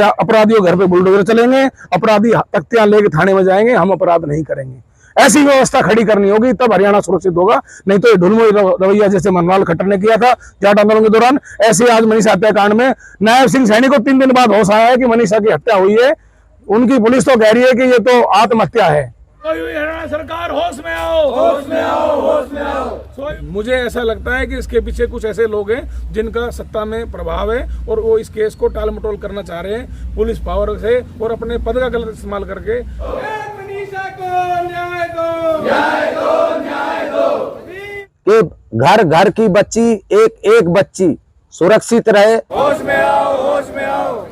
अपराधियों घर पे बुलडोजर चलेंगे, अपराधी तख्तियां लेके थाने में जाएंगे, हम अपराध नहीं करेंगे। ऐसी व्यवस्था खड़ी करनी होगी, तब हरियाणा सुरक्षित होगा। नहीं तो ये ढुलमुई रवैया जैसे मनवाल खट्टर ने किया था जाट आंदोलन के दौरान, ऐसे आज मनीषा हत्याकांड में नायब सिंह सैनी को 3 दिन बाद होश आया है कि मनीषा की हत्या हुई है। उनकी पुलिस तो कह रही है कि ये तो आत्महत्या है। हरियाणा सरकार होश में आओ, होश में आओ, होश में आओ। मुझे ऐसा लगता है कि इसके पीछे कुछ ऐसे लोग हैं जिनका सत्ता में प्रभाव है और वो इस केस को टाल मटोल करना चाह रहे हैं पुलिस पावर से और अपने पद का गलत इस्तेमाल करके। मनीषा को न्याय दो, न्याय दो, न्याय दो। कि घर घर की बच्ची एक एक बच्ची सुरक्षित रहे। होश में आओ, होश में आओ।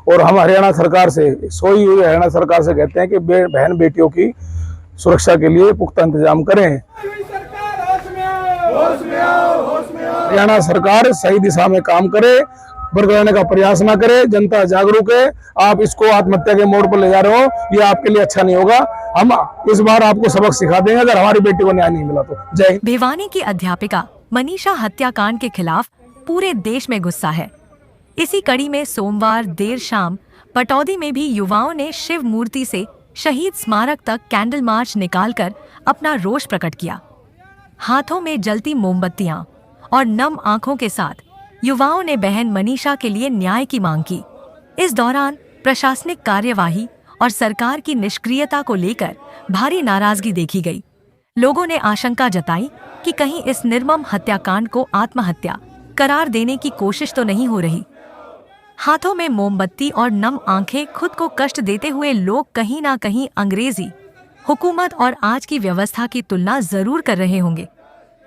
और हम हरियाणा सरकार से, सोई हुई हरियाणा सरकार से कहते हैं कि बहन बेटियों की सुरक्षा के लिए पुख्ता इंतजाम करें। हरियाणा सरकार सही दिशा में काम करे, बरगलाने का प्रयास ना करे। जनता जागरूक है, आप इसको आत्महत्या के मोड़ पर ले जा रहे हो, ये आपके लिए अच्छा नहीं होगा। हम इस बार आपको सबक सिखा देंगे अगर हमारी बेटी को न्याय नहीं मिला तो। जय हिंद। भिवानी की अध्यापिका मनीषा हत्याकांड के खिलाफ पूरे देश में गुस्सा है। इसी कड़ी में सोमवार देर शाम पटौदी में भी युवाओं ने शिव मूर्ति से शहीद स्मारक तक कैंडल मार्च निकालकर अपना रोष प्रकट किया। हाथों में जलती मोमबत्तियां और नम आंखों के साथ युवाओं ने बहन मनीषा के लिए न्याय की मांग की। इस दौरान प्रशासनिक कार्यवाही और सरकार की निष्क्रियता को लेकर भारी नाराजगी देखी गई। लोगों ने आशंका जताई कि कहीं इस निर्मम हत्याकांड को आत्महत्या करार देने की कोशिश तो नहीं हो रही। हाथों में मोमबत्ती और नम आंखें खुद को कष्ट देते हुए लोग कहीं ना कहीं अंग्रेजी हुकूमत और आज की व्यवस्था की तुलना जरूर कर रहे होंगे।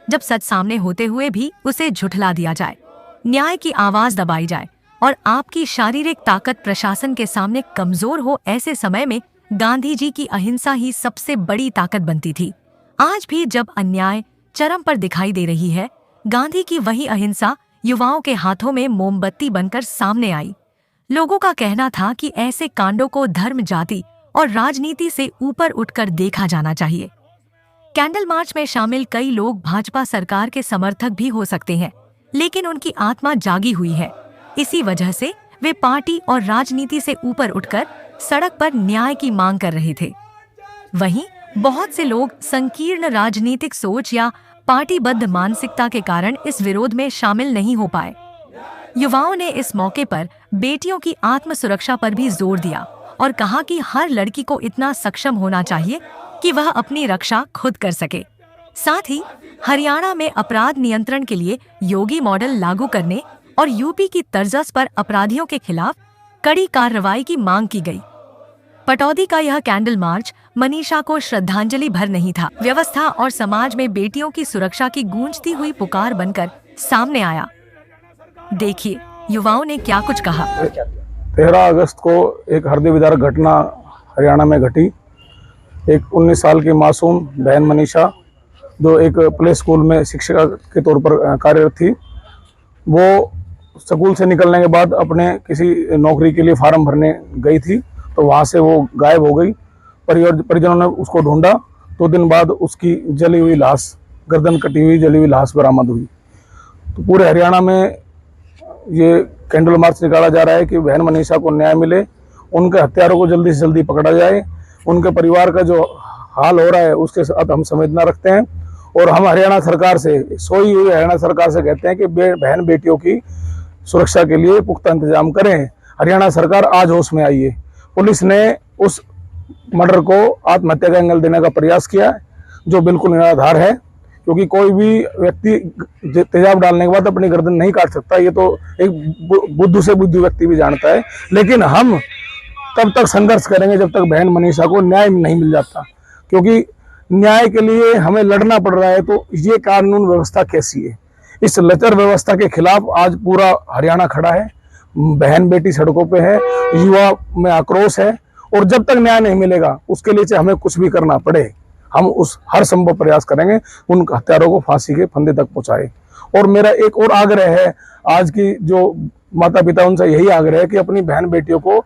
जब सच सामने होते हुए भी उसे झुठला दिया जाए, न्याय की आवाज दबाई जाए और आपकी शारीरिक ताकत प्रशासन के सामने कमजोर हो, ऐसे समय में गांधी जी की अहिंसा ही सबसे बड़ी ताकत बनती थी। आज भी जब अन्याय चरम पर दिखाई दे रही है, गांधी की वही अहिंसा युवाओं के हाथों में मोमबत्ती बनकर सामने आई। लोगों का कहना था कि ऐसे कांडों को धर्म, जाति और राजनीति से ऊपर उठकर देखा जाना चाहिए। कैंडल मार्च में शामिल कई लोग भाजपा सरकार के समर्थक भी हो सकते हैं, लेकिन उनकी आत्मा जागी हुई है। इसी वजह से वे पार्टी और राजनीति से ऊपर उठकर सड़क पर न्याय की मांग कर रहे थे। वहीं बहुत से लोग संकीर्ण राजनीतिक सोच या पार्टीबद्ध मानसिकता के कारण इस विरोध में शामिल नहीं हो पाए। युवाओं ने इस मौके पर बेटियों की आत्म सुरक्षा पर भी जोर दिया और कहा कि हर लड़की को इतना सक्षम होना चाहिए कि वह अपनी रक्षा खुद कर सके। साथ ही हरियाणा में अपराध नियंत्रण के लिए योगी मॉडल लागू करने और यूपी की तर्ज पर अपराधियों के खिलाफ कड़ी कार्रवाई की मांग की गई। पटौदी का यह कैंडल मार्च मनीषा को श्रद्धांजलि भर नहीं था, व्यवस्था और समाज में बेटियों की सुरक्षा की गूंजती हुई पुकार बनकर सामने आया। देखिए युवाओं ने क्या कुछ कहा। 13 अगस्त को एक हृदय विदारक घटना हरियाणा में घटी। एक 19 साल की मासूम बहन मनीषा, जो एक प्ले स्कूल में शिक्षिका के तौर पर कार्यरत थी, वो स्कूल से निकलने के बाद अपने किसी नौकरी के लिए फार्म भरने गई थी, तो वहाँ से वो गायब हो गई। परिजनों ने उसको ढूंढा, 2 दिन बाद उसकी जली हुई लाश, गर्दन कटी हुई जली हुई लाश बरामद हुई। तो पूरे हरियाणा में ये कैंडल मार्च निकाला जा रहा है कि बहन मनीषा को न्याय मिले, उनके हत्यारों को जल्दी से जल्दी पकड़ा जाए। उनके परिवार का जो हाल हो रहा है उसके साथ हम संवेदना रखते हैं और हम हरियाणा सरकार से, सोई हुई हरियाणा सरकार से कहते हैं कि बहन बेटियों की सुरक्षा के लिए पुख्ता इंतजाम करें। हरियाणा सरकार आज होश में आई है। पुलिस ने उस मर्डर को आत्महत्या का एंगल देने का प्रयास किया है, जो बिल्कुल निराधार है, क्योंकि कोई भी व्यक्ति तेजाब डालने के बाद अपनी गर्दन नहीं काट सकता। ये तो एक बुद्धू से बुद्धू व्यक्ति भी जानता है। लेकिन हम तब तक संघर्ष करेंगे जब तक बहन मनीषा को न्याय नहीं मिल जाता, क्योंकि न्याय के लिए हमें लड़ना पड़ रहा है। तो ये कानून व्यवस्था कैसी है? इस लचर व्यवस्था के खिलाफ आज पूरा हरियाणा खड़ा है। बहन बेटी सड़कों पे है, युवा में आक्रोश है और जब तक न्याय नहीं मिलेगा उसके लिए चाहे हमें कुछ भी करना पड़े, हम उस हर संभव प्रयास करेंगे उन हत्यारों को फांसी के फंदे तक पहुंचाए। और मेरा एक और आग्रह है, आज की जो माता पिता उनसे यही आग्रह है कि अपनी बहन बेटियों को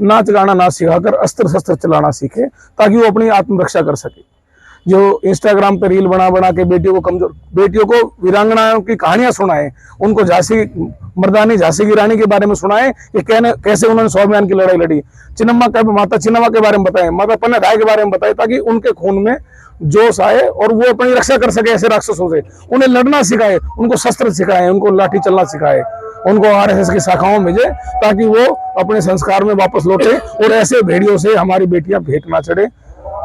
नाच गाना ना सिखाकर अस्त्र शस्त्र चलाना सीखे, ताकि वो अपनी आत्मरक्षा कर सके। जो इंस्टाग्राम पे रील बना बना के बेटियों को वीरांगनाओं की कहानियां सुनाए, उनको झांसी की रानी के बारे में सुनाए कि कैसे उन्होंने स्वाभिमान की लड़ाई लड़ी, माता चिन्नम्मा के बारे में बताएं, माता पन्ना राय के बारे में बताएं, ताकि उनके खून में जोश आए और वो अपनी रक्षा कर सके ऐसे राक्षसों से। उन्हें लड़ना सिखाए, उनको शस्त्र सिखाए, उनको लाठी चलना सिखाए, उनको आरएसएस की शाखाओं में भेजे, ताकि वो अपने संस्कार में वापस लौटे और ऐसे भेड़ियों से हमारी बेटियां भेंट ना चढ़े।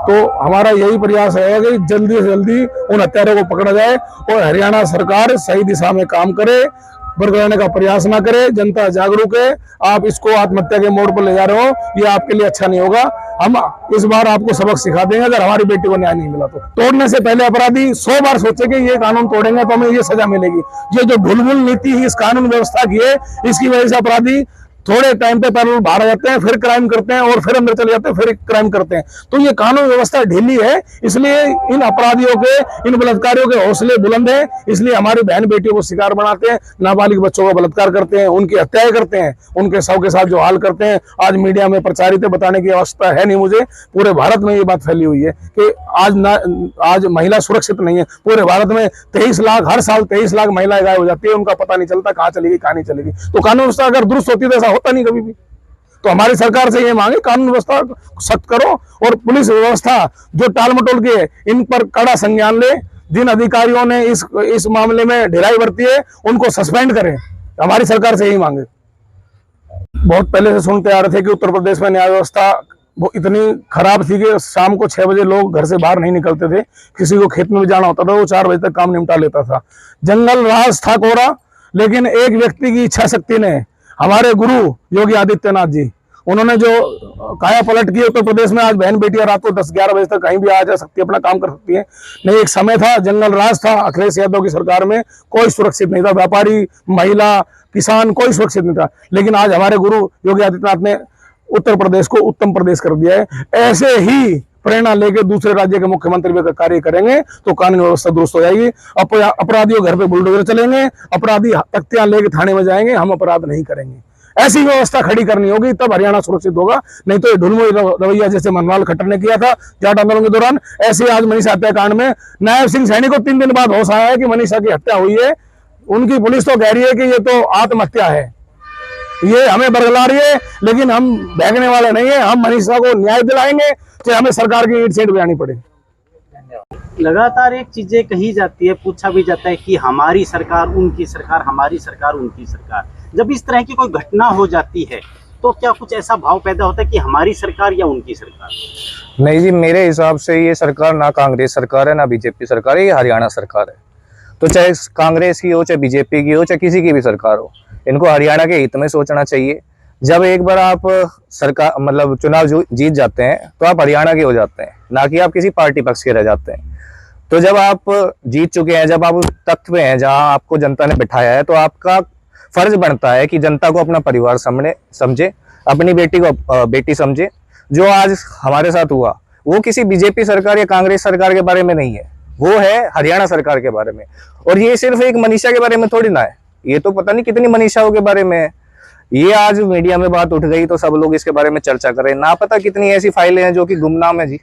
तो हमारा यही प्रयास है कि जल्दी से जल्दी उन हत्यारों को पकड़ा जाए और हरियाणा सरकार सही दिशा में काम करे, बरगलाने का प्रयास ना करे। जनता जागरूक है, आप इसको आत्महत्या के मोड़ पर ले जा रहे हो, ये आपके लिए अच्छा नहीं होगा। हम इस बार आपको सबक सिखा देंगे अगर हमारी बेटी को न्याय नहीं मिला तो। तोड़ने से पहले अपराधी 100 बार सोचे कि ये कानून तोड़ेंगे तो हमें ये सजा मिलेगी। ये जो ढुलमुल नीति इस कानून व्यवस्था की है, इसकी वजह से अपराधी थोड़े टाइम पे पैरोल बाहर आ जाते हैं, फिर क्राइम करते हैं और फिर अंदर चले जाते हैं, फिर क्राइम करते हैं। तो ये कानून व्यवस्था ढीली है, इसलिए इन अपराधियों के, इन बलात्कारियों के हौसले बुलंद हैं, इसलिए हमारी बहन बेटियों को शिकार बनाते हैं, नाबालिग बच्चों का बलात्कार करते हैं, उनकी हत्याएं करते हैं, उनके शव के साथ जो हाल करते हैं। आज मीडिया में प्रचारित है, बताने की आवश्यकता है नहीं मुझे, पूरे भारत में ये बात फैली हुई है कि आज महिला सुरक्षित नहीं है। पूरे भारत में 23 लाख, हर साल 23 लाख महिलाएं गायब हो जाती है, उनका पता नहीं चलता कहाँ चलेगी कहाँ नहीं चलेगी। तो कानून व्यवस्था अगर दुरुस्त होती तो ऐसा होता नहीं कभी भी। तो हमारी सरकार से ये मांगे, कानून व्यवस्था सख्त करो और पुलिस व्यवस्था जो टाल मटोल के है, इन पर कड़ा संज्ञान ले। जिन अधिकारियों ने इस मामले में ढिलाई बरती है, उनको सस्पेंड करें। हमारी सरकार से यही मांगे। बहुत पहले से सुनते आ रहे थे कि उत्तर प्रदेश में न्याय व्यवस्था वो इतनी खराब थी कि शाम को 6 बजे लोग घर से बाहर नहीं निकलते थे। किसी को खेत में भी जाना होता था, वो 4 बजे तक काम निपटा लेता था। जंगल राज था कोरा, लेकिन एक व्यक्ति की इच्छा शक्ति ने, हमारे गुरु योगी आदित्यनाथ जी, उन्होंने जो काया पलट की उत्तर प्रदेश में। आज बहन बेटियां रात को 10-11 बजे तक कहीं भी आ जा सकती है, अपना काम कर सकती है। नहीं, एक समय था, जंगल राज था। अखिलेश यादव की सरकार में कोई सुरक्षित नहीं था, व्यापारी, महिला, किसान, कोई सुरक्षित नहीं था। लेकिन आज हमारे गुरु योगी आदित्यनाथ ने उत्तर प्रदेश को उत्तम प्रदेश कर दिया है। ऐसे ही प्रेरणा लेके दूसरे राज्य के मुख्यमंत्री भी कार्य करेंगे तो कानून व्यवस्था दुरुस्त हो जाएगी। अपराधियों घर पे बुलडोजर चलेंगे, अपराधी तख्तियां लेके थाने में जाएंगे, हम अपराध नहीं करेंगे। ऐसी व्यवस्था खड़ी करनी होगी, तब हरियाणा सुरक्षित होगा। नहीं तो ये ढुलमुल रवैया जैसे मनवाल खट्टर ने किया था जाट आंदोलन के दौरान, ऐसे आज मनीषा हत्याकांड में नायब सिंह सैनी को 3 दिन बाद होश आया है कि मनीषा की हत्या हुई है। उनकी पुलिस तो कह रही है कि ये तो आत्महत्या है, ये हमें बरगला रही है, लेकिन हम भागने वाले नहीं है। हम मनीषा को न्याय दिलाएंगे, चाहे हमें सरकार की ईंट सीट बजानी पड़े। लगातार एक चीजें कही जाती है, पूछा भी जाता है कि हमारी सरकार, उनकी सरकार, हमारी सरकार, उनकी सरकार। जब इस तरह की कोई घटना हो जाती है तो क्या कुछ ऐसा भाव पैदा होता है कि हमारी सरकार या उनकी सरकार? नहीं जी, मेरे हिसाब से ये सरकार ना कांग्रेस सरकार है ना बीजेपी सरकार है, ये हरियाणा सरकार है। तो चाहे कांग्रेस की हो, चाहे बीजेपी की हो, चाहे किसी की भी सरकार हो, इनको हरियाणा के हित में सोचना चाहिए। जब एक बार आप सरकार मतलब चुनाव जीत जाते हैं तो आप हरियाणा के हो जाते हैं, ना कि आप किसी पार्टी पक्ष के रह जाते हैं। तो जब आप जीत चुके हैं, जब आप उस तख्त पे हैं जहां आपको जनता ने बिठाया है, तो आपका फर्ज बनता है कि जनता को अपना परिवार समझे, अपनी बेटी को बेटी समझे। जो आज हमारे साथ हुआ वो किसी बीजेपी सरकार या कांग्रेस सरकार के बारे में नहीं है, वो है हरियाणा सरकार के बारे में। और ये सिर्फ एक मनीषा के बारे में थोड़ी ना है, ये तो पता नहीं कितनी मनीषाओं के बारे में है। ये आज मीडिया में बात उठ गई तो सब लोग इसके बारे में चर्चा कर रहे हैं, ना पता कितनी ऐसी फाइलें हैं जो कि गुमनाम है जी।